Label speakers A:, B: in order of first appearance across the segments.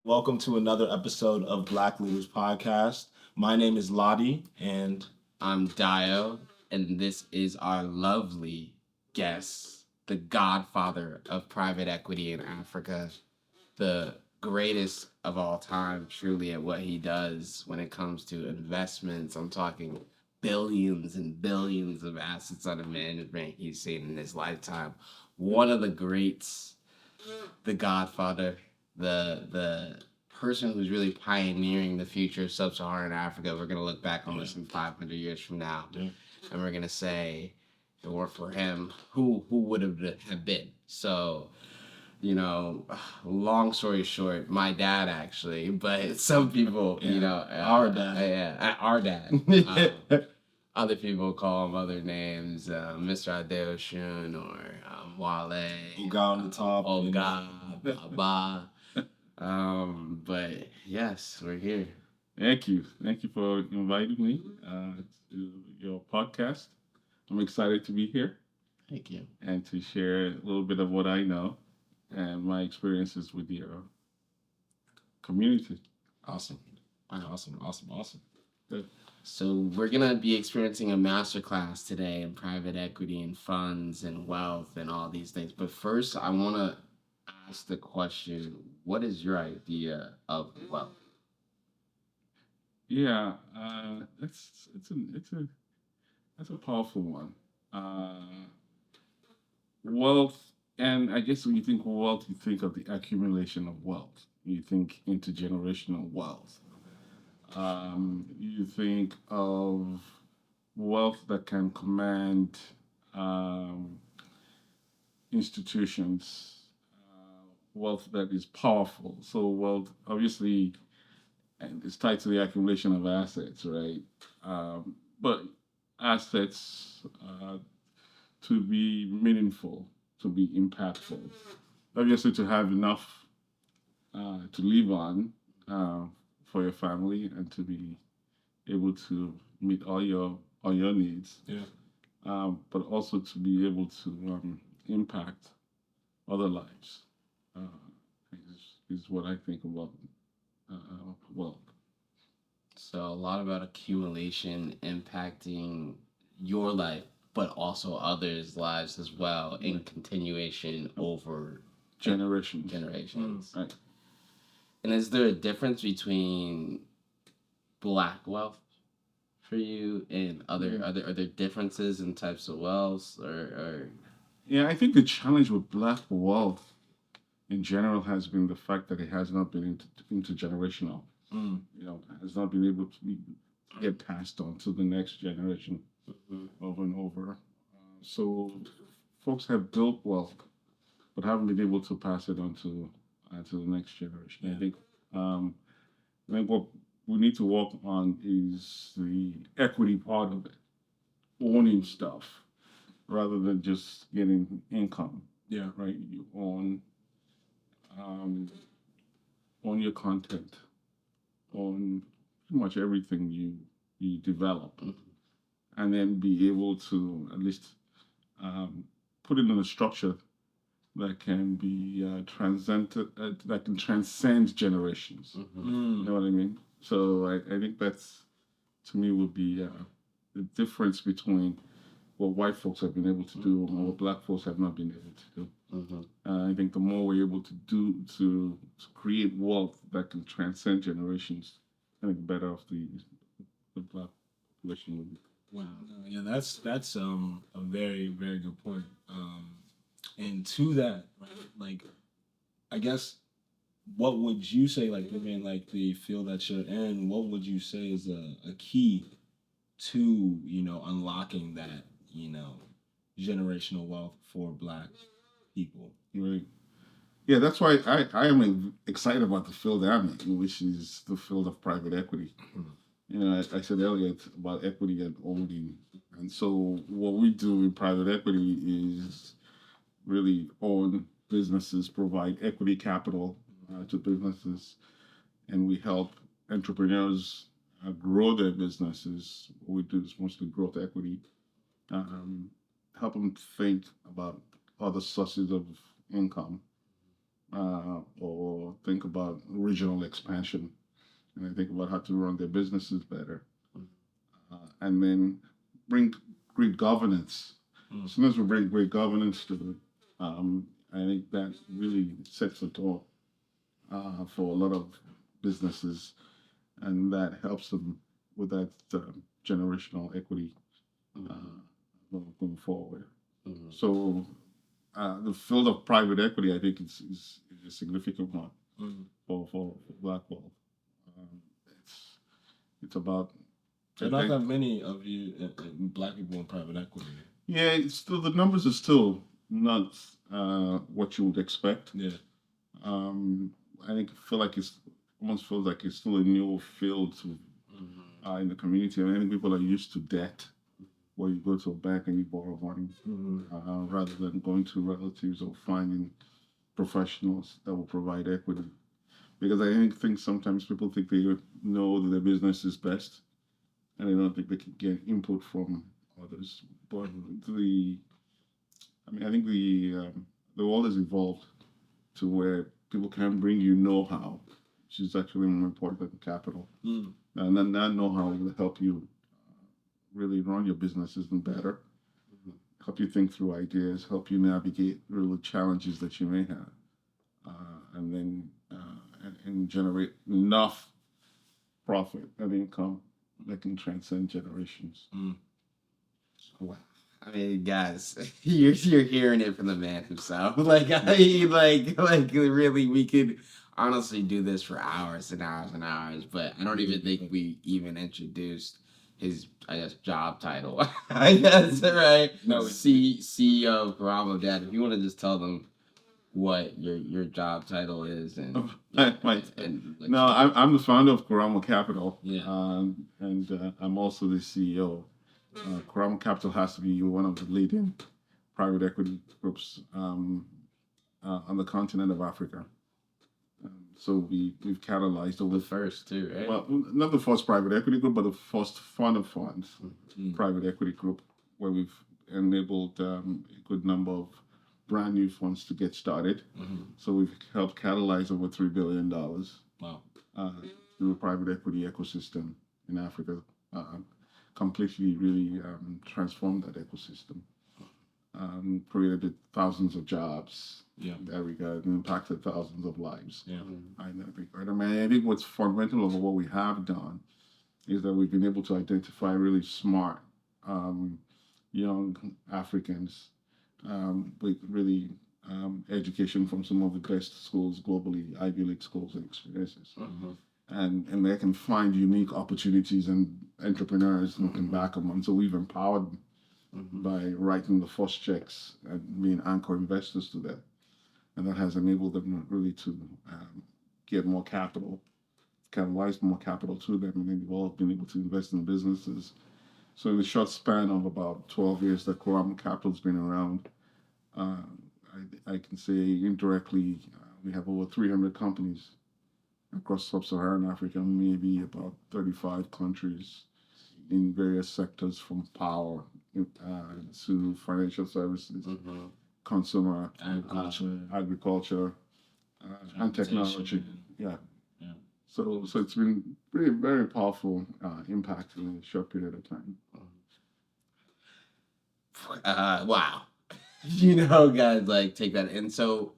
A: Welcome to another episode of Black Leaders Podcast. My name is Lottie, and
B: I'm Dio, and this is our lovely guest, the godfather of private equity in Africa, the greatest of all time, truly, at what he does when it comes to investments. I'm talking billions and billions of assets under management he's seen in his lifetime. One of the greats, the godfather, the person who's really pioneering the future of sub-Saharan Africa. We're gonna look back on this in 500 years from now, and we're gonna say, if it weren't for him, who would have been? So, long story short, my dad actually, but some people,
A: our dad.
B: Our dad. Other people call him other names, Mr. Adeosun or Wale.
A: Uga on the top.
B: Oga, Baba. But yes, we're here.
C: Thank you. Thank you for inviting me to your podcast. I'm excited to be here
B: Thank you.
C: and to share a little bit of what I know and my experiences with your community.
A: Awesome. Awesome.
C: Good.
B: So we're gonna be experiencing a masterclass today in private equity and funds and wealth and all these things. But first, I want to ask the question: what is your idea of wealth?
C: Yeah, that's a powerful one. Wealth, and I guess when you think wealth, you think of the accumulation of wealth. You think intergenerational wealth. You think of wealth that can command um, institutions, wealth that is powerful. So wealth, obviously, and it's tied to the accumulation of assets, right? But assets to be meaningful, to be impactful, obviously to have enough to live on for your family and to be able to meet all your needs.
A: Yeah.
C: But also to be able to impact other lives is what I think about wealth.
B: So a lot about accumulation impacting your life, but also others' lives as well, in continuation over
C: Generations.
B: generations.
C: Right.
B: And is there a difference between black wealth for you and other are there differences in types of wealth or
C: Yeah, I think the challenge with black wealth in general has been the fact that it has not been intergenerational. Has not been able to get passed on to the next generation over and over. So folks have built wealth, but haven't been able to pass it on to the next generation.
A: Yeah.
C: I think what we need to work on is the equity part of it, owning stuff rather than just getting income.
A: Yeah.
C: Right? You own your content, own pretty much everything you develop, and then be able to at least put it in a structure that can be that can transcend generations. You know what I mean? So I think that's, to me, would be the difference between what white folks have been able to do and what black folks have not been able to do. I think the more we're able to do to create wealth that can transcend generations, I think the better off the black population would be.
A: Wow. Yeah, that's a very, very good point. And to that, right, like, I guess, what would you say, like, within like the field that you're in, what would you say is a key to, unlocking that, generational wealth for black people?
C: Right. Yeah, that's why I am excited about the field that I'm in, which is the field of private equity. I said earlier about equity and owning. And so what we do in private equity is really own businesses, provide equity capital to businesses, and we help entrepreneurs grow their businesses. What we do is mostly growth equity, help them think about other sources of income, or think about regional expansion, and they think about how to run their businesses better, and then bring great governance. As soon as we bring great governance to it, I think that really sets the tone for a lot of businesses, and that helps them with that generational equity going forward. So the field of private equity, I think, is a significant one for Blackwell. It's about.
A: There are not that many of you black people in private equity.
C: Yeah, it's still, the numbers are still not what you would expect.
A: Yeah.
C: I feel like it's almost feels like it's still a new field in the community. I think people are used to debt, where you go to a bank and you borrow money, rather than going to relatives or finding professionals that will provide equity. Because I think sometimes people think they know that their business is best, and they don't think they can get input from others. But I think the world has evolved to where people can bring you know-how, which is actually more important than capital. And then that know-how will help you really run your businesses better, help you think through ideas, help you navigate through the challenges that you may have, and then and generate enough profit and income that can transcend generations.
B: Wow. I mean, guys, you're hearing it from the man himself. Like really, we could honestly do this for hours and hours and hours. But I don't even think we even introduced his, I guess, job title. I guess, right?
A: No,
B: CEO of Corum. Dad, if you want to just tell them what your job title is, and
C: no, I'm the founder of Corum Capital.
B: Yeah.
C: And I'm also the CEO. Corum Capital has to be one of the leading private equity groups on the continent of Africa. So we've catalyzed over
B: the first too, right?
C: Well, not the first private equity group, but the first fund of funds private equity group, where we've enabled a good number of brand new funds to get started. So we've helped catalyze over $3 billion.
A: Wow.
C: Through the private equity ecosystem in Africa. Completely really transformed that ecosystem. Created thousands of jobs in that regard and impacted thousands of lives in that regard. I think what's fundamental of what we have done is that we've been able to identify really smart young Africans with really education from some of the best schools globally, Ivy League schools and experiences. And they can find unique opportunities and entrepreneurs who can back them. And so we've empowered them by writing the first checks and being anchor investors to them. And that has enabled them really to get more capital, catalyze more capital to them, and then they've all been able to invest in businesses. So in the short span of about 12 years that Corum Capital's been around, I can say indirectly we have over 300 companies across sub-Saharan Africa, maybe about 35 countries in various sectors, from power to financial services, consumer, agriculture, and technology. Yeah. So it's been really very powerful impact in a short period of time.
B: Wow. Guys, like, take that. And so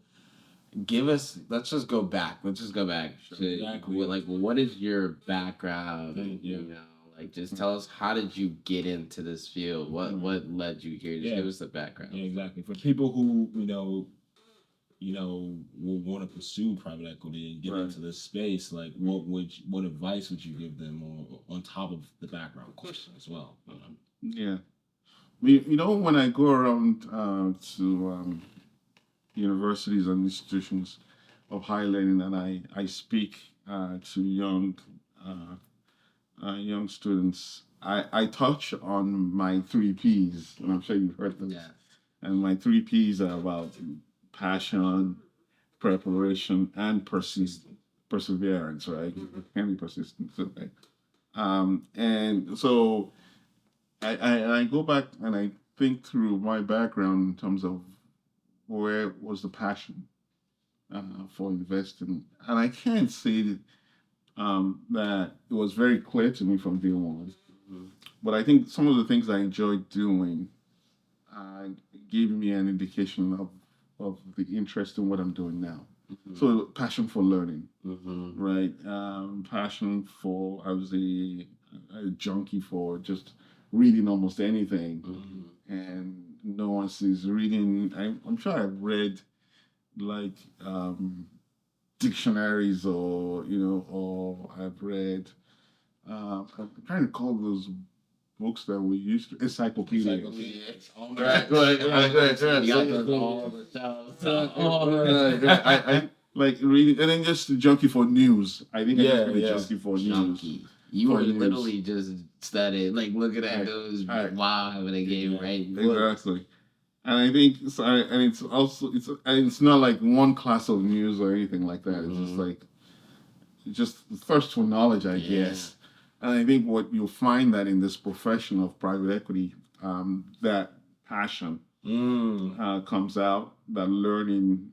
B: let's just go back to
A: exactly.
B: what is your background? Just tell us, how did you get into this field? What led you here? Just give us the background.
A: Yeah, exactly. For people who will want to pursue private equity and get into this space, like what advice would you give them, or on top of the background question as well?
C: Yeah, when I go around to universities and institutions of higher learning, and I speak to young students, I touch on my 3 Ps, and I'm sure you've heard them.
B: Yeah.
C: And my 3 Ps are about passion, preparation, and perseverance, right? Can be persistence, okay? And so I go back and I think through my background in terms of where was the passion. for investing, and I can't say that that it was very clear to me from day one.
B: Mhm.
C: But I think some of the things I enjoyed doing uh, gave me an indication of the interest in what I'm doing now.
B: Mhm.
C: So passion for learning,
B: Mhm.
C: right? Passion for I was a junkie for just reading almost anything
B: Mhm.
C: and nuances. Reading, I'm sure I've read like dictionaries or I've read. I'm trying to call those books that we used to encyclopedias.
B: Right, right. You got those all the shelves.
C: I like reading, and then just a junkie for news. I think I
A: Yeah,
C: just been a
A: yeah.
C: junkie for news.
B: Junkie. You
C: For
B: were
C: news.
B: literally just studying, like looking at
C: Right,
B: those
C: right.
B: while having a game,
A: Yeah.
B: right?
C: Exactly. And I think, and it's also it's not like one class of news or anything like that. It's just
B: Mhm.
C: like just thirst for knowledge, I
B: Yeah.
C: guess. And I think what you'll find that in this profession of private equity, that passion comes out, that learning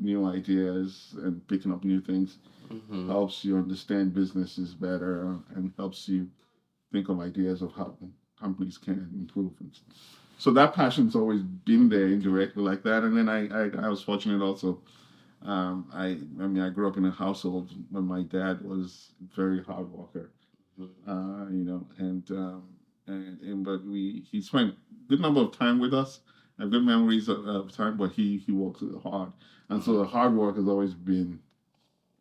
C: new ideas and picking up new things
B: Mhm.
C: helps you understand businesses better and helps you think of ideas of how companies can improve. So that passion's always been there indirectly like that. And then I was fortunate also. I mean, I grew up in a household where my dad was a very hard worker, but he spent a good number of time with us. I have good memories of time, but he worked hard, and so the hard work has always been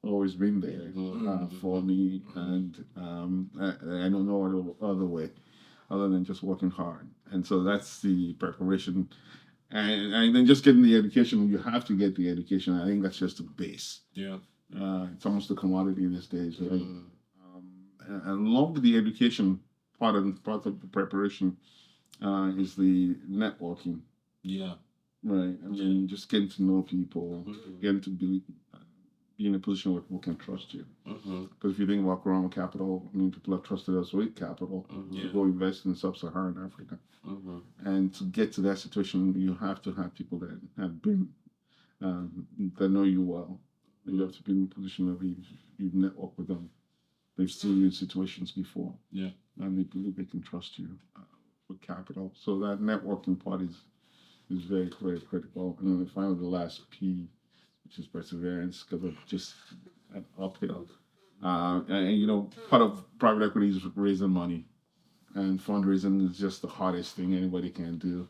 C: there for me, and I don't know other way other than just working hard, and so that's the preparation, and then just getting the education. You have to get the education. I think that's just the base.
A: Yeah.
C: It's almost a commodity these days, right?
B: Mhm.
C: And along with the education part of the preparation is the networking,
A: Yeah.
C: right? I mean, just getting to know people,
B: Mhm.
C: getting to be in a position where people can trust you.
B: Mhm.
C: Because if you think about Corum Capital, I mean, people have trusted us with capital
B: Mhm.
C: to go invest in sub-Saharan Africa.
B: Mhm.
C: And to get to that situation, you have to have people that have been, that know you well. You have to be in a position where you've networked with them. They've seen you in situations before.
A: Yeah.
C: And they believe they can trust you with capital. So that networking part is very, very critical. And then finally, the last P, which is perseverance, because of just an uphill. Part of private equity is raising money, and fundraising is just the hardest thing anybody can do.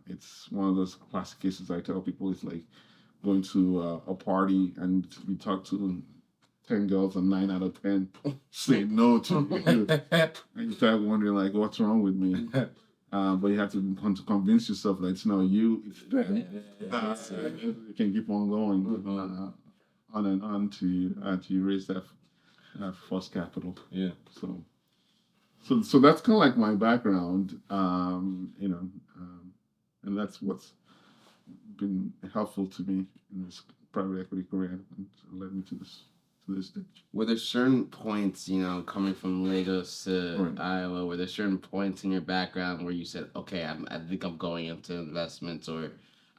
C: It's one of those classic cases I tell people. It's like going to a party and you talk to 10 girls and 9 out of 10 say no to you. And you start wondering, like, what's wrong with me? But you have to convince yourself that it's not you, it's them. You can keep on going on and on to you raise that first capital.
A: Yeah.
C: So that's kind of like my background, and that's what's been helpful to me in this private equity career and led me to this stage.
B: Were there certain points, coming from Lagos to
C: Right.
B: Iowa, were there certain points in your background where you said, okay, I think I'm going into investments, or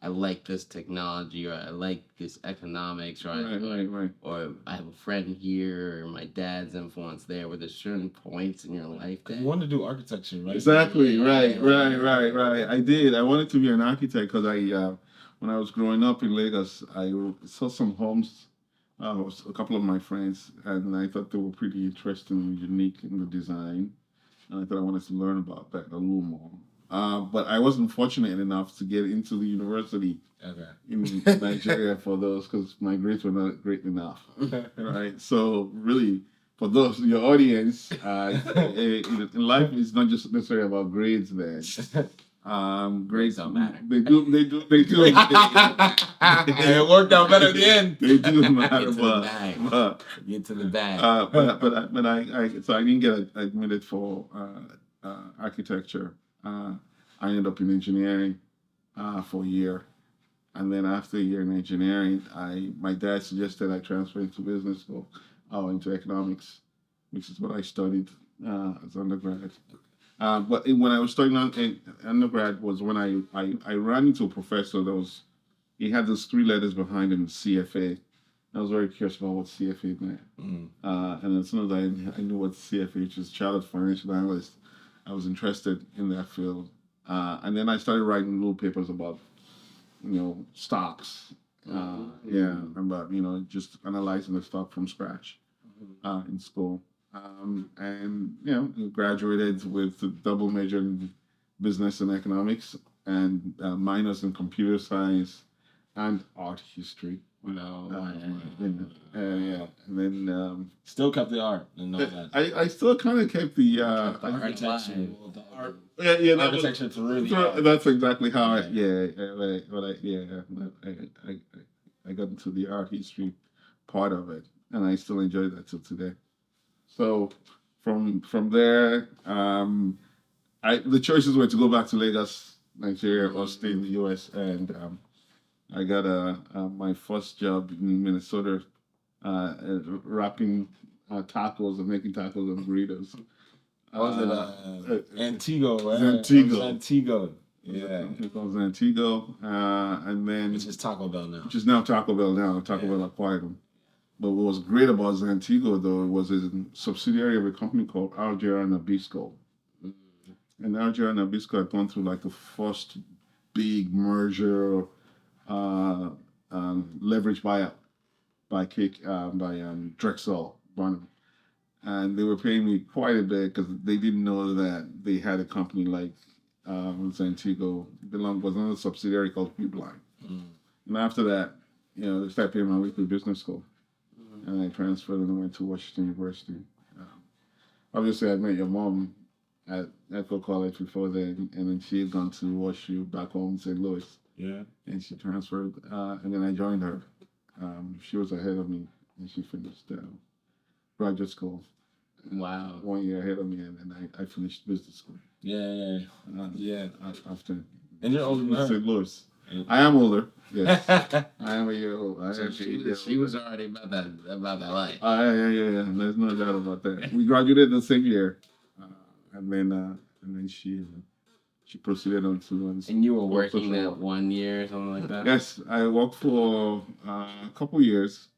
B: I like this technology, or I like this economics, or
C: Right.
B: or I have a friend here, or my dad's influence there? Were there certain points in your life that
A: You wanted to do architecture, right?
C: Exactly.
B: Yeah.
C: Right. I did. I wanted to be an architect because when I was growing up in Lagos, I saw some homes with a couple of my friends, and I thought they were pretty interesting and unique in the design, and I thought I wanted to learn about that a little more. But I wasn't fortunate enough to get into the university
A: Okay.
C: in Nigeria for those because my grades were not great enough. Right. So really, for those your audience, in life is not just necessarily about grades. Then grades
B: don't matter.
C: They do.
A: It worked out better again.
C: They do matter,
B: Get to the bag. Get to the bag.
C: but I didn't get admitted for architecture. I ended up in engineering for a year. And then after a year in engineering, my dad suggested I transfer into business school, into economics, which is what I studied as undergrad. But when I was studying undergrad was when I ran into a professor that was he had those three letters behind him, CFA. I was very curious about what CFA meant. And as soon as I knew what CFA, which is Chartered Financial Analyst, I was interested in that field. And then I started writing little papers about, stocks. About, just analyzing the stock from scratch in school. And graduated with a double major in business and economics and minors in computer science and art history. And then
A: Still kept the art and all that.
C: I still kind of kept the
A: Architecture. The art.
C: that
A: Architecture
C: was,
A: through the
C: so
A: art.
C: that's exactly how I got into the art history part of it, and I still enjoy that till today. So from there, the choices were to go back to Lagos, Nigeria, or stay in the U.S. And I got my first job in Minnesota, wrapping tacos and making tacos and burritos.
A: Was it Antigo, right?
C: Antigo.
A: Yeah.
C: It was Antigo. And then...
A: Which is Taco Bell now.
C: Which is now Taco Bell now. Taco Bell acquired them. But what was great about Zantigo, though, was a subsidiary of a company called Algera Nabisco. And Algera Nabisco had gone through like the first big merger, leverage buyout by Drexel Barnum. And they were paying me quite a bit because they didn't know that they had a company like Zantigo. Was another subsidiary called Uline. And after that, they started paying my weekly business school. And I transferred and I went to Washington University. Obviously, I met your mom at Echo College before then, and then she had gone to WashU back home in St. Louis.
A: Yeah.
C: And she transferred, and then I joined her. She was ahead of me, and she finished graduate school.
B: Wow.
C: 1 year ahead of me, and then I finished business school.
A: Yeah.
C: After.
A: And you're older than her.
C: St. Louis. I am older. Yes, I am a year old.
B: She was already about that life.
C: Yeah. There's no doubt about that. We graduated the same year, and then she proceeded on to.
B: And you were working that 1 year or something like that.
C: Yes, I worked for a couple years,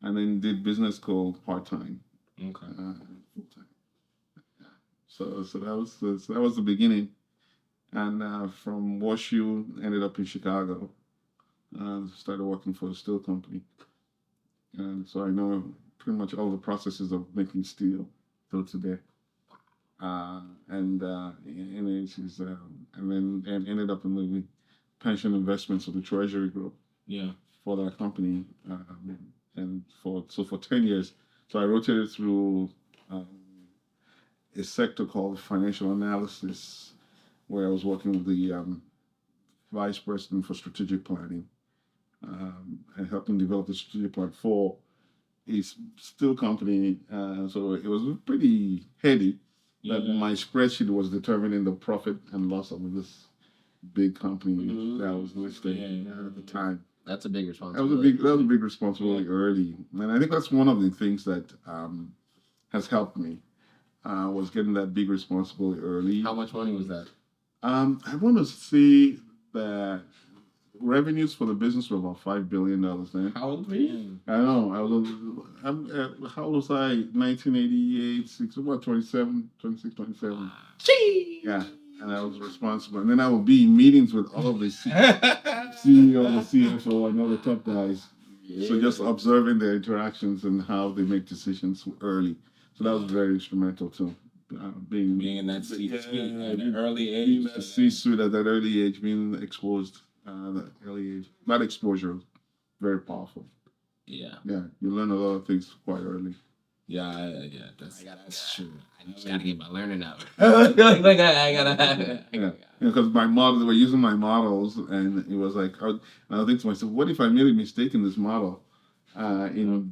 C: and then did business school part time.
A: Okay.
C: Full time. So that was the beginning. And from WashU, ended up in Chicago. Started working for a steel company. And so I know pretty much all the processes of making steel till today. And then ended up in the pension investments of the Treasury Group.
A: Yeah.
C: For that company. And for 10 years. So I rotated through a sector called financial analysis, where I was working with the vice president for strategic planning and helping develop the strategic plan for a steel company. So it was pretty heady. That my spreadsheet was determining the profit and loss of this big company that was listed at the time.
B: That's a big responsibility.
C: That was a big responsibility early, and I think that's one of the things that has helped me was getting that big responsibility early.
B: How much money was that?
C: I want to say that revenues for the business were about $5 billion then.
B: How old were you?
C: I know. How old was I? 1988, about 27, 26, 27.
B: Gee!
C: Yeah. And I was responsible. And then I would be in meetings with all of the CEO, the CFO, and all the top guys. Yeah. So just observing their interactions and how they make decisions early. So that was very instrumental too. Being
A: in that C-suite at an early age.
C: Being in that C-suite at that early age, being exposed at that early age. That exposure was very powerful.
B: Yeah.
C: Yeah, you learn a lot of things quite early.
A: Yeah, that's true.
B: I just gotta get my learning out. I gotta.
C: Yeah, because my models, we're using my models, and it was like, and I think to myself, what if I made a mistake in this model?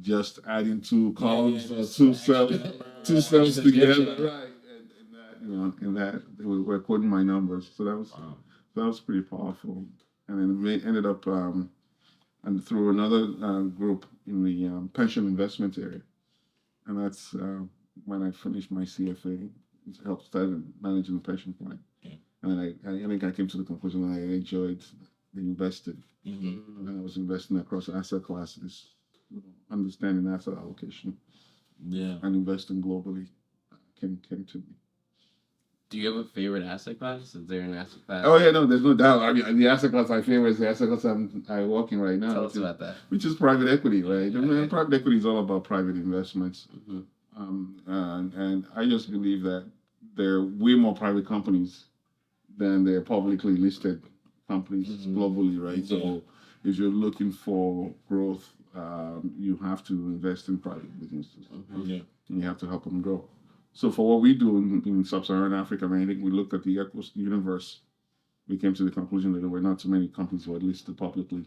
C: Just adding two columns, two cells together, right? And that we're quoting my numbers, so that was pretty powerful. And then we ended up and through another group in the pension investment area. And that's when I finished my CFA. It helped start managing the pension plan. Yeah. And I think I came to the conclusion that I enjoyed invested.
A: Mm-hmm.
C: And I was investing across asset classes, understanding asset allocation,
A: Yeah.
C: and investing globally came to me.
B: Do you have a favorite asset class? Is there an asset class?
C: Oh yeah, no, there's no doubt. I mean, the asset class I favor is the asset class I'm working right now.
B: Tell us about that.
C: Which is private equity, right?
B: Yeah,
C: And
B: yeah.
C: private equity is all about private investments.
B: Mm-hmm.
C: And I just believe that there are way more private companies than there are publicly listed companies globally, right?
A: Yeah.
C: So if you're looking for growth, you have to invest in private businesses.
A: Yeah.
C: And you have to help them grow. So for what we do in sub-Saharan Africa, I think we looked at the universe. We came to the conclusion that there were not too many companies who were listed publicly.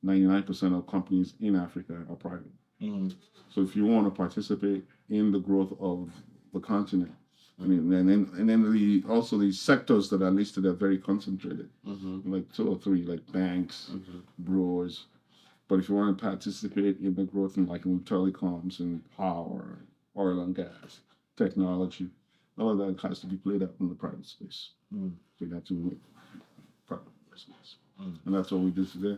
C: 99% of companies in Africa are private.
A: Mm-hmm.
C: So if you want to participate in the growth of the continent, I mean, and then also the sectors that are listed are very concentrated, like 2 or 3, like banks, brewers. But if you want to participate in the growth in like in telecoms and power, oil and gas, technology, all of that has to be played out in the private space. So you have to make private investments. And that's what we do today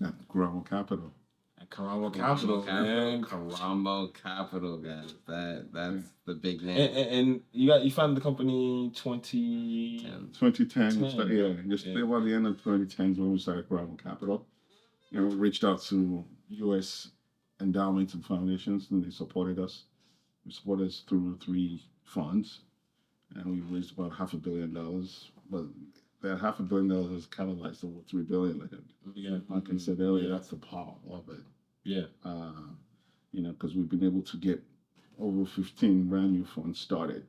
C: at Corum Capital.
A: At Corum Capital, man.
B: Corum Capital, guys. That's the big name.
A: And you founded the company 2010.
C: 2010, yeah, just about the end of 2010 is when we started Corum Capital. And we reached out to U.S. endowments and foundations, and they supported us. They supported us through 3 funds, and we raised about $500 million. But that $500 million has catalyzed over $3 billion. Like I said earlier, that's the power of it.
A: Yeah.
C: Because we've been able to get over 15 brand new funds started.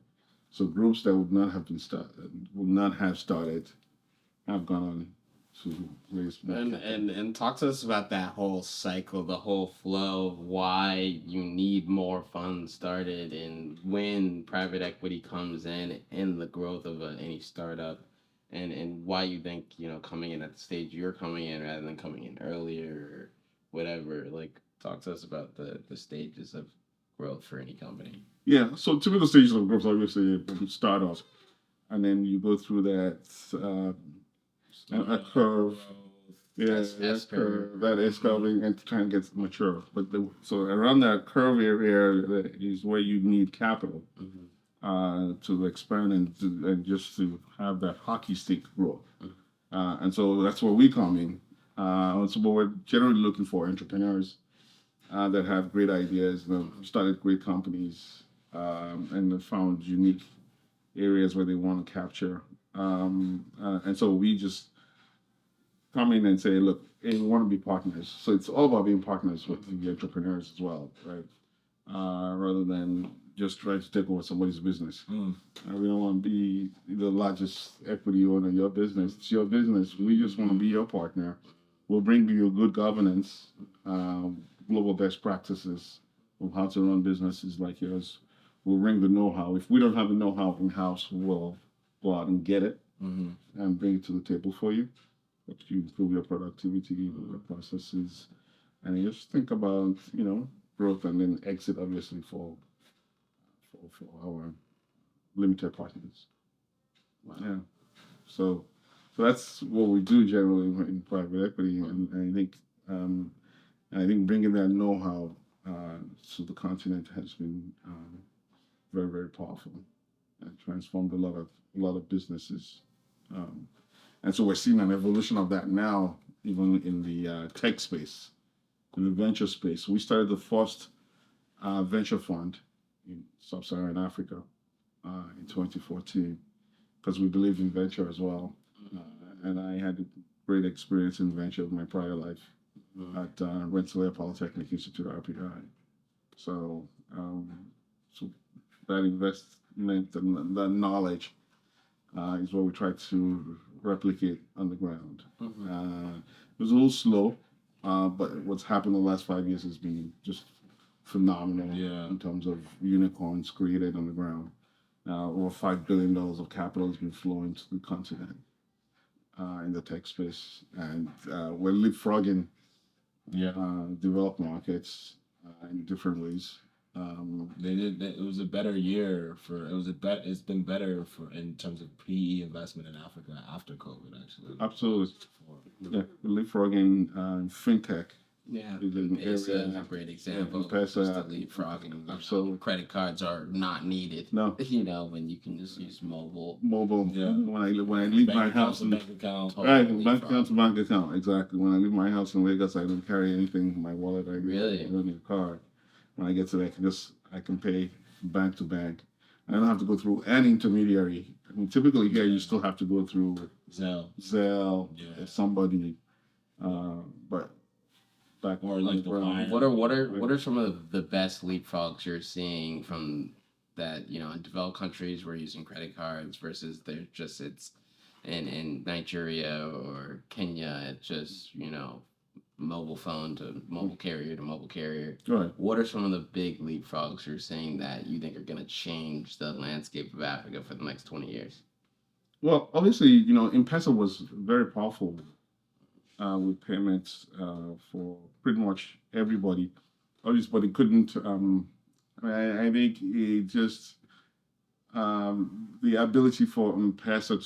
C: So groups that would not have started, have gone on to raise more capital.
B: And talk to us about that whole cycle, the whole flow of why you need more funds started, and when private equity comes in the growth of any startup, and why you think coming in at the stage you're coming in rather than coming in earlier or whatever. Like, talk to us about the stages of growth for any company.
C: Yeah, so typical stages of growth, obviously, you start off, and then you go through that a curve. Yeah, that curve, that S curve, and try and get mature. But so around that curve area is where you need capital to expand and just to have that hockey stick growth. And so that's where we come in. So but we're generally looking for entrepreneurs that have great ideas, started great companies, and have found unique areas where they want to capture. And so we just come in and say, look, hey, we want to be partners. So it's all about being partners with the entrepreneurs as well, right? Rather than just trying to take over somebody's business. We don't want to be the largest equity owner of your business. It's your business. We just want to be your partner. We'll bring you good governance, global best practices of how to run businesses like yours. We'll bring the know-how. If we don't have the know-how in-house, we'll go out and get it and bring it to the table for you. To improve your productivity, your processes, and you just think about growth and then exit, obviously, for our limited partners. Wow. Yeah. So that's what we do generally in private equity, and I think bringing that know-how to the continent has been very, very powerful and transformed a lot of businesses. And so we're seeing an evolution of that now, even in the tech space, in the venture space. We started the first venture fund in sub-Saharan Africa in 2014 because we believe in venture as well. And I had a great experience in venture in my prior life at Rensselaer Polytechnic Institute, RPI. So that investment and that knowledge is what we try to replicate on the ground. It was a little slow, but what's happened in the last 5 years has been just phenomenal in terms of unicorns created on the ground. Over $5 billion of capital has been flowing to the continent in the tech space, and we're leapfrogging developed markets in different ways.
A: They did. It was a better year for. It was a bet. It's been better for in terms of PE investment in Africa after COVID. Actually,
C: Absolutely. Yeah, leapfrogging fintech
B: Yeah,
C: is an
B: it's a
C: area.
B: great example.
C: Yeah,
B: Just the leapfrogging.
C: Absolutely.
B: Credit cards are not needed.
C: No.
B: When you can just use mobile.
C: Mobile.
A: Yeah.
C: When I leave my house,
A: bank account.
C: right, bank account to bank account. Exactly. When I leave my house in Lagos, I don't carry anything. My wallet, I
B: Really?
C: don't need a card. When I get to there, I can pay bank to bank. I don't have to go through an intermediary. I mean, typically here you still have to go through Zelle,
A: Yeah.
C: somebody. But back
A: Or like the wire.
B: What are some of the best leapfrogs you're seeing from that, in developed countries we're using credit cards versus they're just it's in Nigeria or Kenya, it's just, mobile phone to mobile carrier to mobile carrier.
C: Right.
B: What are some of the big leapfrogs you're saying that you think are going to change the landscape of Africa for the next 20 years?
C: Well, obviously, M-Pesa was very powerful with payments for pretty much everybody. Obviously, but it couldn't. I think it just the ability for M-Pesa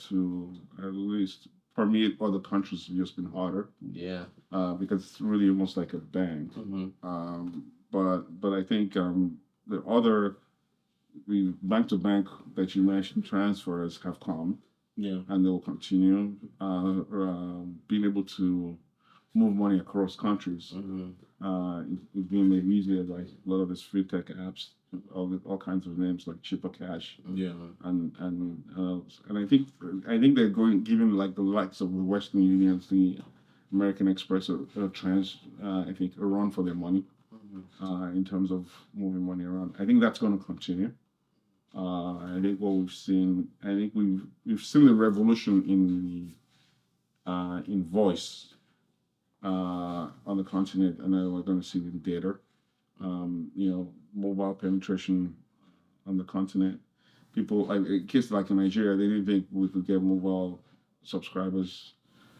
C: to at least permeate other countries has just been harder.
B: Yeah.
C: Because it's really almost like a bank.
B: Mm-hmm.
C: But I think the bank to bank that you mentioned transfers have come.
A: Yeah.
C: And they will continue being able to move money across countries.
B: Mm-hmm.
C: It's being made easier, like a lot of these free tech apps, all kinds of names like Chipper Cash.
A: Yeah.
C: And I think they're giving like the likes of the Western Union, the American Express, I think a run for their money in terms of moving money around. I think that's going to continue. I think what we've seen, we've seen the revolution in voice on the continent, and now we're going to see it in data. Mobile penetration on the continent. People, kids like in Nigeria, they didn't think we could get mobile subscribers.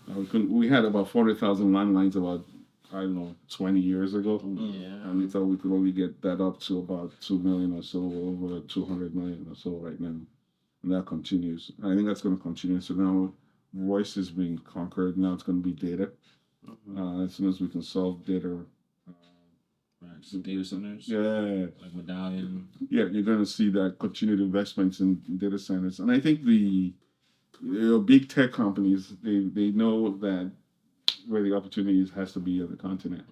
C: We had about 40,000 landlines about 20 years ago.
B: Yeah.
C: And we thought we could only get that up to about 2 million or so, over 200 million or so right now. And that continues. And I think that's going to continue. So now voice is being conquered. Now it's going to be data. As soon as we can solve data.
A: Right. So data centers.
C: Yeah.
A: Like Medallion.
C: Yeah, you're going to see that continued investments in data centers. And I think the big tech companies, they know that where the opportunities has to be on the continent.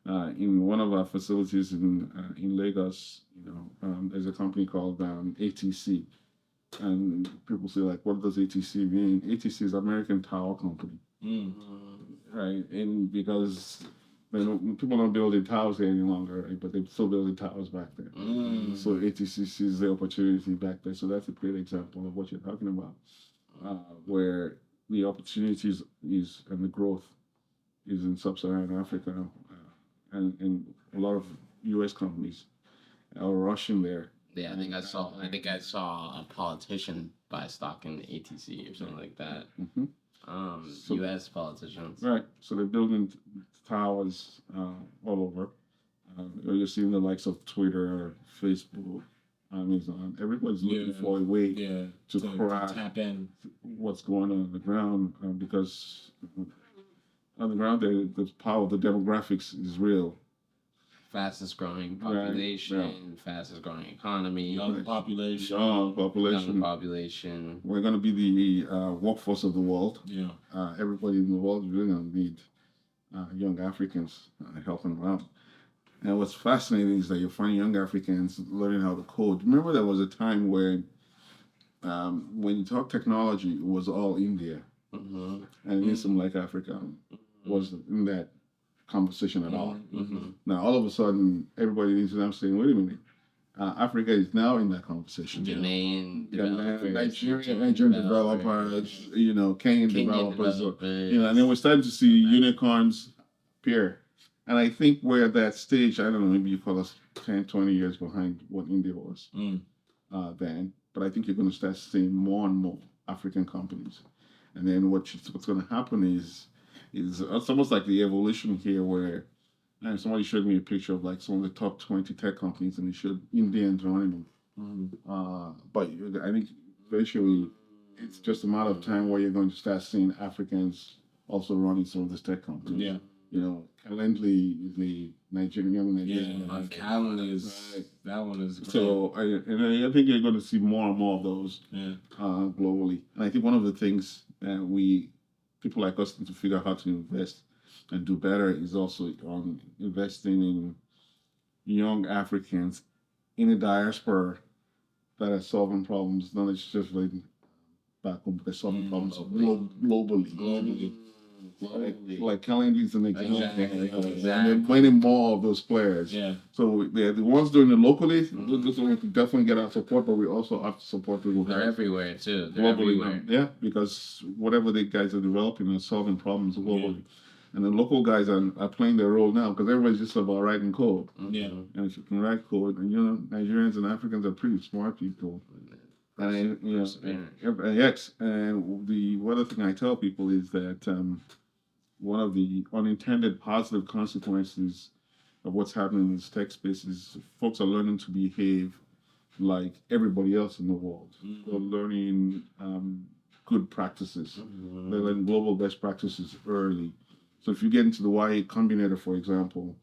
C: In one of our facilities in Lagos, there's a company called ATC, and people say like, what does ATC mean? ATC is American Tower Company, right? And because people don't build in towers there any longer, right? But they're still building towers back there. So ATC sees the opportunity back there. So that's a great example of what you're talking about, where the opportunities and the growth is in sub-Saharan Africa, and a lot of U.S. companies are rushing there.
B: Yeah, I think I saw a politician buy stock in ATC or something like that. U.S. politicians.
C: Right. So they're building towers all over. You're seeing the likes of Twitter, Facebook, Amazon. Everybody's looking for a way to crack
A: tap in
C: what's going on the ground because on the ground the power of the demographics is real.
B: Fastest growing population, fastest growing economy,
A: young population.
C: We're going to be the workforce of the world.
A: Yeah.
C: Everybody in the world is really going to need young Africans helping them out. And what's fascinating is that you find young Africans learning how to code. Remember, there was a time where when you talk technology, it was all India. And even some like Africa wasn't in that conversation at all. Now, all of a sudden, everybody needs to now saying, wait a minute, Africa is now in that conversation.
B: Nigerian
C: developers, Kenyan developers. And then we're starting to see unicorns appear. And I think we're at that stage, I don't know, maybe you call us 10, 20 years behind what India was then. But I think you're going to start seeing more and more African companies. And then what's going to happen is it's almost like the evolution here where and somebody showed me a picture of like some of the top 20 tech companies, and they showed Indians running them. But I think eventually it's just a matter of time where you're going to start seeing Africans also running some of these tech companies.
A: Yeah.
C: You know, Calendly is the Nigerian.
A: Calendly is that one is great.
C: So I think you're going to see more and more of those globally. And I think one of the things that people like us need to figure out how to invest and do better is also on investing in young Africans in the diaspora that are solving problems, not just like back home, but they're solving problems globally. Like Calendly is an example. And they're finding more of those players.
A: Yeah.
C: So the ones doing it locally, those ones definitely get our support, but we also have to support people.
B: They're everywhere too. They're
C: Globally,
B: everywhere.
C: yeah, because whatever the guys are developing are solving problems globally. And the local guys are playing their role now because everybody's just about writing code.
A: Yeah.
C: And if you can write code, and Nigerians and Africans are pretty smart people. And yes, and the other thing I tell people is that one of the unintended positive consequences of what's happening in this tech space is folks are learning to behave like everybody else in the world. They're learning good practices. They're learning global best practices early. So if you get into the YA Combinator, for example,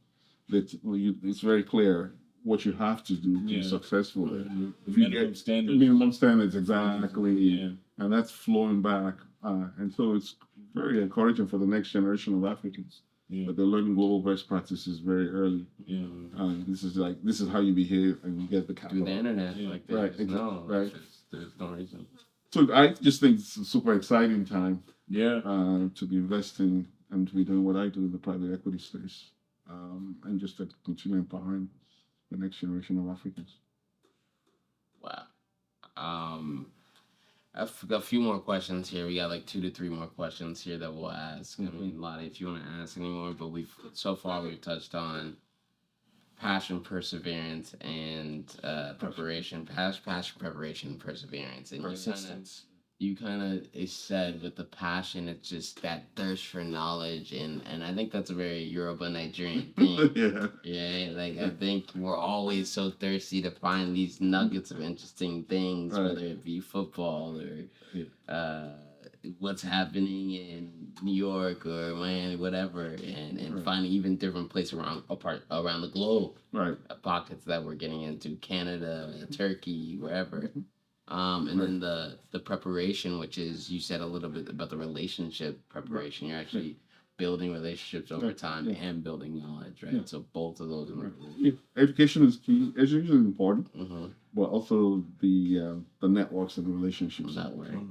C: it's very clear what you have to do to be successful there. If you get minimum standards, exactly. And that's flowing back. And so it's very encouraging for the next generation of Africans. But they're learning global best practices very early. This is how you behave, and you get the capital.
B: Through the internet, there's no reason.
C: So I just think it's a super exciting time.
A: To
C: be investing and to be doing what I do in the private equity space, and just to continue empowering the next generation of Africans.
B: Wow. I've got a few more questions here. We got like 2 to 3 more questions here that we'll ask. I mean, Lottie, if you want to ask any more, but we've touched on passion, perseverance, and preparation. Passion, preparation, and perseverance. And
A: persistence.
B: You kind of said with the passion, it's just that thirst for knowledge, and I think that's a very Yoruba Nigerian thing. Like I think we're always so thirsty to find these nuggets of interesting things, whether it be football or what's happening in New York or Miami, whatever, and finding even different places around the globe, pockets that we're getting into, Canada, Turkey, wherever. And then the preparation, which is, you said a little bit about the relationship preparation. You're actually building relationships over time and building knowledge, right? So both of those.
C: Education is key. Education is important, but also the networks and the relationships.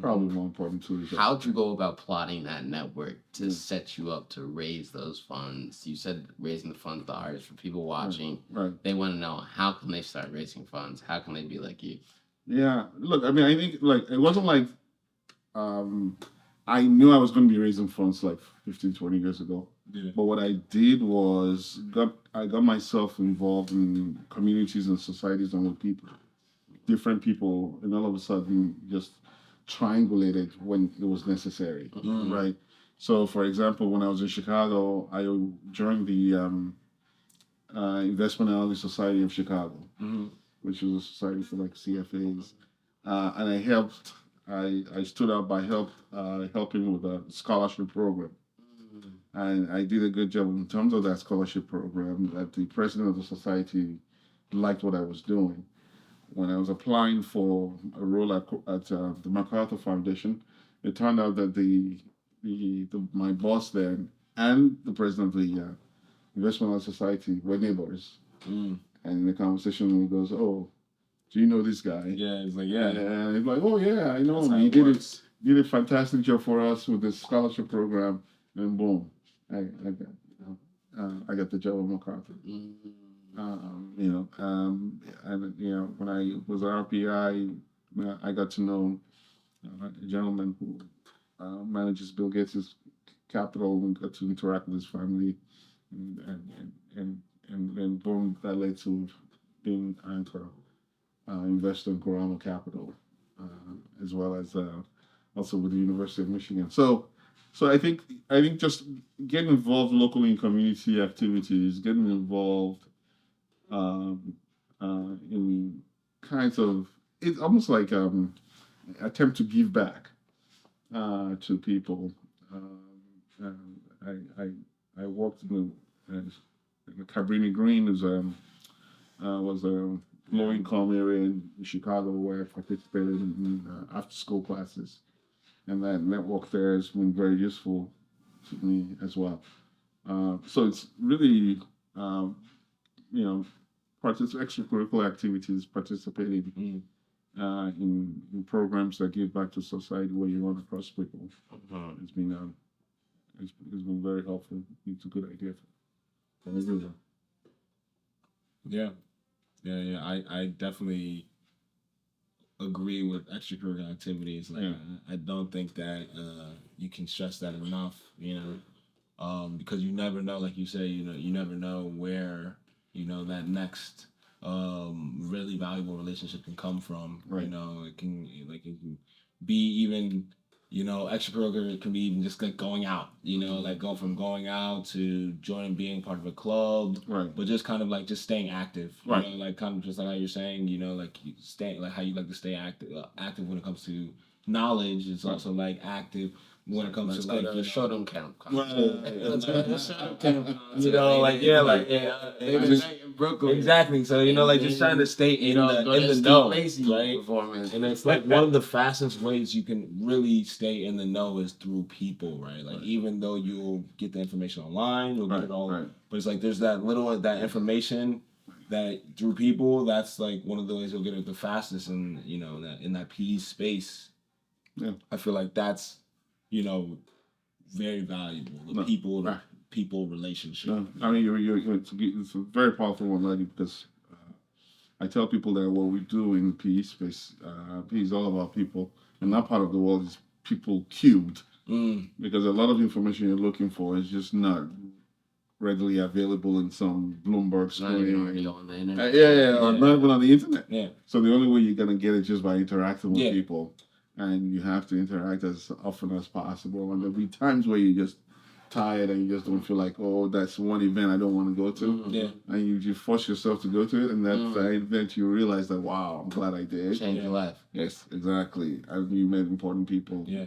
C: Probably more important too.
B: How'd you go about plotting that network to set you up to raise those funds? You said raising the funds the hardest for people watching. They want to know, how can they start raising funds? How can they be like you?
C: Yeah, look, I mean, I think like it wasn't like I knew I was going to be raising funds like 15, 20 years ago. But what I did was I got myself involved in communities and societies and with people, different people, and all of a sudden just triangulated when it was necessary, right? So, for example, when I was in Chicago, I joined the Investment Analyst Society of Chicago. Which was a society for like CFAs, and I stood out by helping with a scholarship program, and I did a good job in terms of that scholarship program. That the president of the society liked what I was doing. When I was applying for a role at the MacArthur Foundation, it turned out that my boss there and the president of the Investment Society were neighbors. And in the conversation, he goes, "Oh, do you know this guy?"
A: He's like,
C: And he's like, "Oh, yeah, I know him. He did a fantastic job for us with this scholarship program." And boom, I got the job at MacArthur. And when I was at RPI, I got to know a gentleman who manages Bill Gates' capital, and got to interact with his family, and boom, that led to being anchor investor in Corum Capital, as well as also with the University of Michigan. So So I think just getting involved locally in community activities, getting involved um, in kinds of, it's almost like attempt to give back to people. I worked in the Cabrini Green was a low income area in Chicago where I participated in after school classes, and that network there has been very useful to me as well. So it's really you know extracurricular activities, participating in programs that give back to society where you run across people. It's been it's been very helpful. It's a good idea.
A: Yeah, I definitely agree with extracurricular activities. Like,
C: Yeah.
A: I don't think that you can stress that enough. Because you never know, like you say, you never know where that next really valuable relationship can come from.
C: Right.
A: It can be even. Extracurricular can be even just like going out. Like go from going out to joining, being part of a club,
C: Right.
A: but just kind of like just staying active.
C: Right.
A: Like kind of just like how you're saying. Like you stay, like how you like to stay active when it comes to knowledge. It's
C: Right.
A: also like active when it comes
B: Let's
A: to
B: go
A: like
B: to Showdown Camp.
A: in Brooklyn. Exactly. So like just trying to stay in the know, right?
B: Performance.
A: And it's like one of the fastest ways you can really stay in the know is through people, right? Like even though you'll get the information online, you'll get it all, but it's like there's that information that through people. That's like one of the ways you'll get it the fastest, and that PE space.
C: Yeah.
A: I feel like that's very valuable. People relationship.
C: No, I mean, it's a very powerful one, Lenny, because I tell people that what we do in PE space, PE is all about people, and that part of the world is people cubed, because a lot of information you're looking for is just not readily available in some Bloomberg screen.
B: Not even on the internet.
C: Or not even on the internet.
A: Yeah.
C: So the only way you're gonna get it just by interacting with people, and you have to interact as often as possible. And there'll be times where you just tired and you just don't feel like, oh, that's one event I don't want to go to. And you just force yourself to go to it, and that event you realize that, wow, I'm glad I did.
B: Change your life.
C: Yes, exactly. And you met important people.
A: Yeah.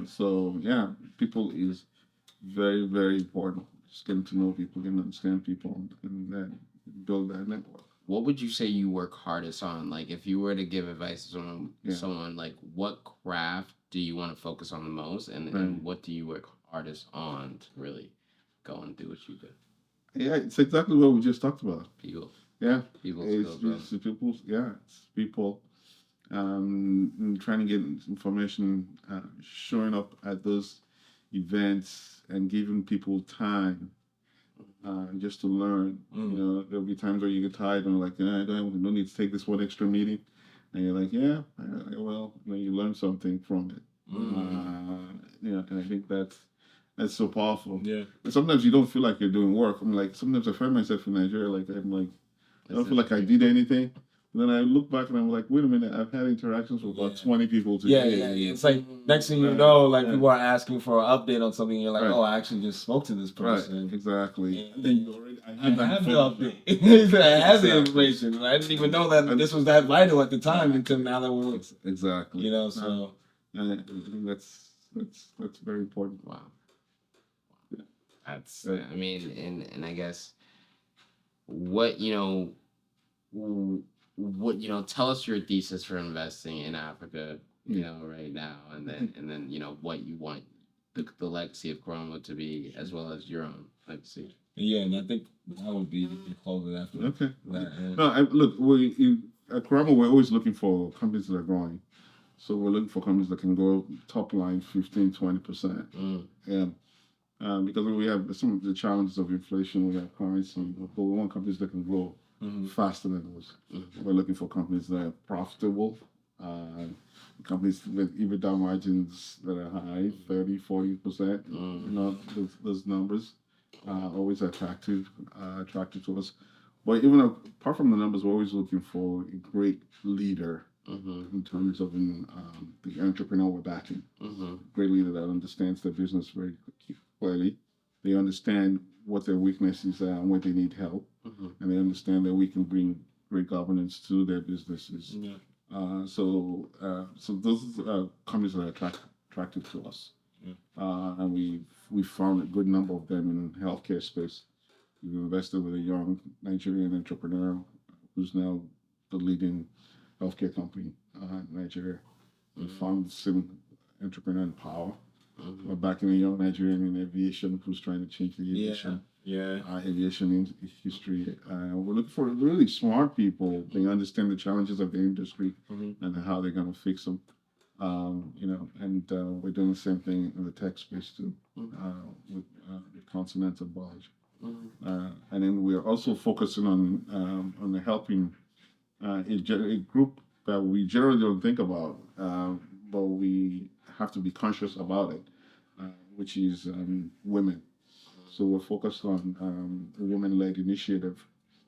C: So yeah, people is very, very important. Just getting to know people, getting to understand people, and then build that network.
B: What would you say you work hardest on? Like, if you were to give advice to someone, like, what craft do you want to focus on the most, and what do you work hardest on to really go and do what you do?
C: Yeah, it's exactly what we just talked about.
B: People.
C: Yeah.
B: People.
C: It's people. Yeah, it's people. Trying to get information, showing up at those events and giving people time just to learn. There'll be times where you get tired and like, I don't need to take this one extra meeting, and you're like, well, you learn something from it. And I think that's so powerful.
A: Yeah.
C: And sometimes you don't feel like you're doing work. I'm like, sometimes I find myself in Nigeria, like I'm like, I don't feel like I did anything. Then I look back and I'm like, wait a minute, I've had interactions with about 20 people today.
A: Yeah. It's like next thing you know, like people are asking for an update on something. You're like, oh, I actually just spoke to this person.
C: Right, exactly.
A: And then you already, I have the update. I have the information. I didn't even know that this was that vital at the time until now that we're
C: exactly.
A: So
C: and I think that's very important.
B: Wow. That's I mean, and I guess what tell us your thesis for investing in Africa, right now, and then what you want the legacy of Corum to be, as well as your own legacy.
A: Yeah, and I think that would be the close after.
C: Okay. No, look, at Corum, we're always looking for companies that are growing. So we're looking for companies that can grow top line 15-20%. Yeah. Because we have some of the challenges of inflation, we have currency, but we want companies that can grow faster than those. We're looking for companies that are profitable, companies with EBITDA margins that are high, 30-40%. Those numbers always attractive to us. But even apart from the numbers, we're always looking for a great leader in terms of the entrepreneur we're backing. Great leader that understands their business very clearly. They understand what their weaknesses are and where they need help, and they understand that we can bring great governance to their businesses. So those companies that are attractive to us, and we found a good number of them in the healthcare space. We've invested with a young Nigerian entrepreneur who's now the leading healthcare company in Nigeria. We found the same entrepreneur in power. We're backing a young Nigerian in aviation who's trying to change the aviation. Aviation history. We're looking for really smart people. They understand the challenges of the industry and how they're going to fix them. We're doing the same thing in the tech space too, with Continental College. And then we're also focusing on helping a group that we generally don't think about, but we have to be conscious about it, which is women. So we're focused on a women-led initiative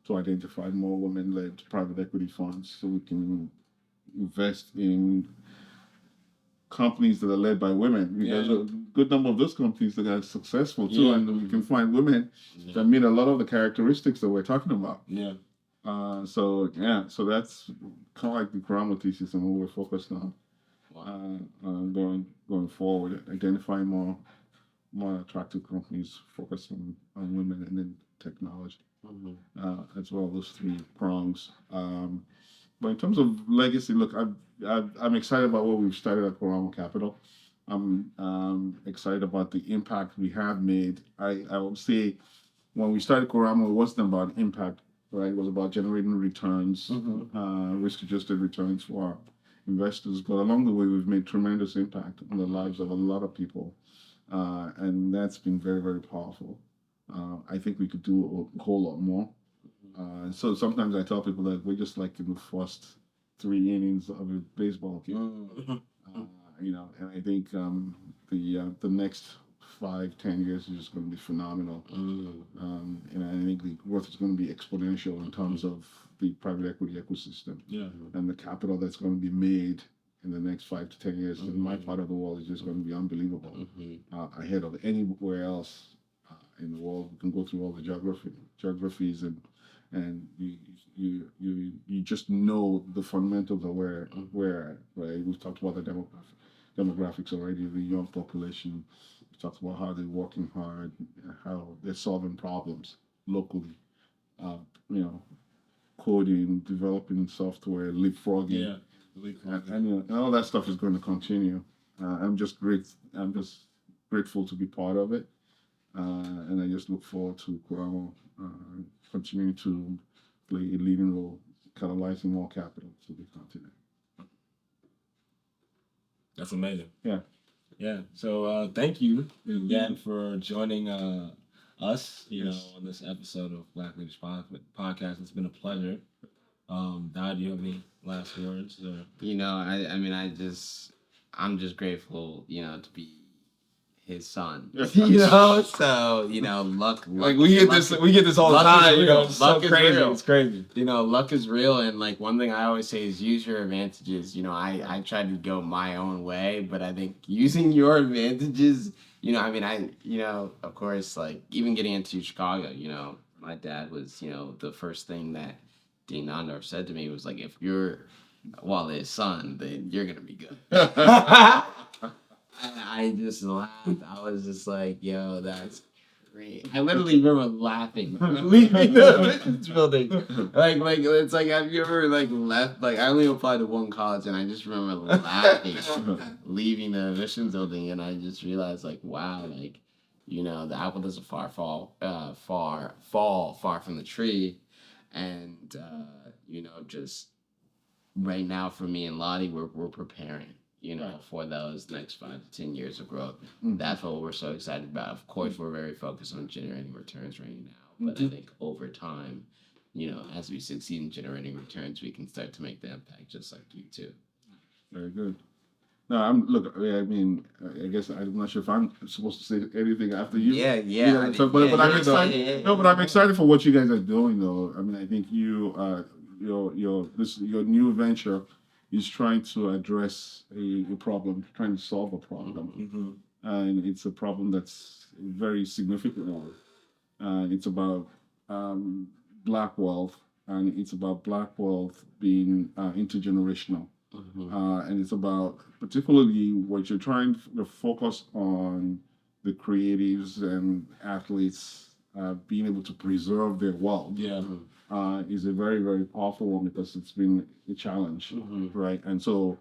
C: to identify more women-led private equity funds so we can invest in companies that are led by women. There's a good number of those companies that are successful too, and we can find women that meet a lot of the characteristics that we're talking about. So that's kind of like the Corum thesis and what we're focused on. Going forward, identifying more attractive companies focused on women and then technology, as well. Those three prongs. But in terms of legacy, look, I'm excited about what we've started at Corum Capital. I'm excited about the impact we have made. I would say when we started Corum, it wasn't about impact, right? It was about generating returns, risk-adjusted returns for our investors. But along the way, we've made tremendous impact on the lives of a lot of people. And that's been very, very powerful. I think we could do a whole lot more. So sometimes I tell people that we're just like in the first 3 innings of a baseball game. And I think the next 5-10 years is just going to be phenomenal. And I think the growth is going to be exponential in terms of the private equity ecosystem and the capital that's going to be made in the next 5 to 10 years. In my part of the world, is just going to be unbelievable, ahead of anywhere else in the world. We can go through all the geographies and you just know the fundamentals of where we're at, right? We've talked about the demographics already, the young population. We talked about how they're working hard, how they're solving problems locally, coding, developing software, leapfrogging. And all that stuff is going to continue. I'm just grateful to be part of it, and I just look forward to Corum continuing to play a leading role, catalyzing more capital to the continent.
A: That's amazing.
C: Yeah.
A: So thank you again for joining us, on this episode of Black Leaders Podcast. It's been a pleasure. Dad, do you have any last words? Or?
B: I'm just grateful, to be his son. So luck.
A: Like we get this all the time. It's so crazy.
B: Real.
A: It's crazy.
B: Luck is real, and like one thing I always say is use your advantages. I try to go my own way, but I think using your advantages. Of course, like even getting into Chicago. My dad was, the first thing that Dean Nondorf said to me was like, if you're Wale's son, then you're gonna be good. I just laughed. I was just like, yo, that's great. I literally remember laughing leaving the building. Like it's like, have you ever left? Like I only applied to one college, and I just remember laughing leaving the admissions building, and I just realized wow, the apple doesn't fall far from the tree, and just right now for me and Lottie, we're preparing. For those next 5 to 10 years of growth. That's what we're so excited about. Of course, we're very focused on generating returns right now. But I think over time, as we succeed in generating returns, we can start to make the impact just like you too.
C: Very good. No, I guess I'm not sure if I'm supposed to say anything after you. But I'm excited. No, but I'm excited for what you guys are doing, though. I think your new venture is trying to address a problem, trying to solve a problem.
A: Mm-hmm.
C: And it's a problem that's very significant. It's about black wealth, and it's about black wealth being intergenerational. And it's about particularly what you're trying to focus on the creatives and athletes being able to preserve their wealth.
A: Yeah.
C: Is a very, very powerful one because it's been a challenge, right? And so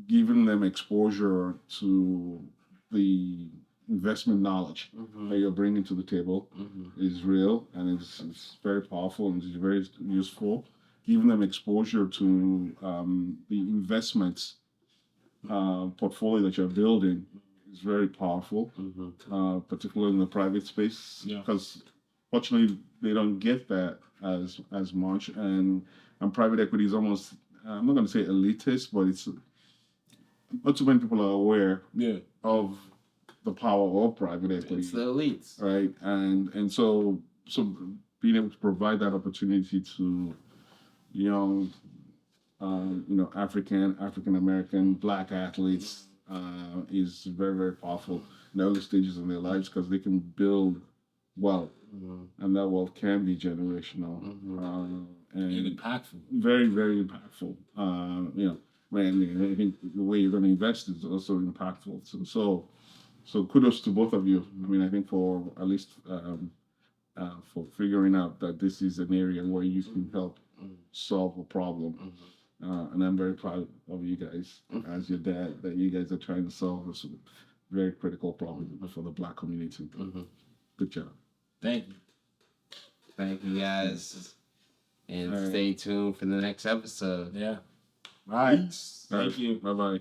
C: giving them exposure to the investment knowledge that you're bringing to the table is real, and it's very powerful and it's very useful. Giving them exposure to the investments portfolio that you're building is very powerful, particularly in the private space, because fortunately they don't get that as much, and private equity is almost, I'm not going to say elitist, but it's not too many people are aware of the power of private equity.
B: It's the elites,
C: right? And so being able to provide that opportunity to young, African American, Black athletes is very, very powerful in the early stages of their lives because they can build wealth, and that wealth can be generational and
A: impactful.
C: Very, very impactful. I think the way you're going to invest is also impactful. So kudos to both of you. I mean, I think for at least for figuring out that this is an area where you can help solve a problem. And I'm very proud of you guys as your dad that you guys are trying to solve this very critical problem for the Black community. Good job.
A: Thank you.
B: Thank you, guys. And stay tuned for the next episode.
A: Yeah. All right.
C: Thank
A: you.
C: Bye-bye.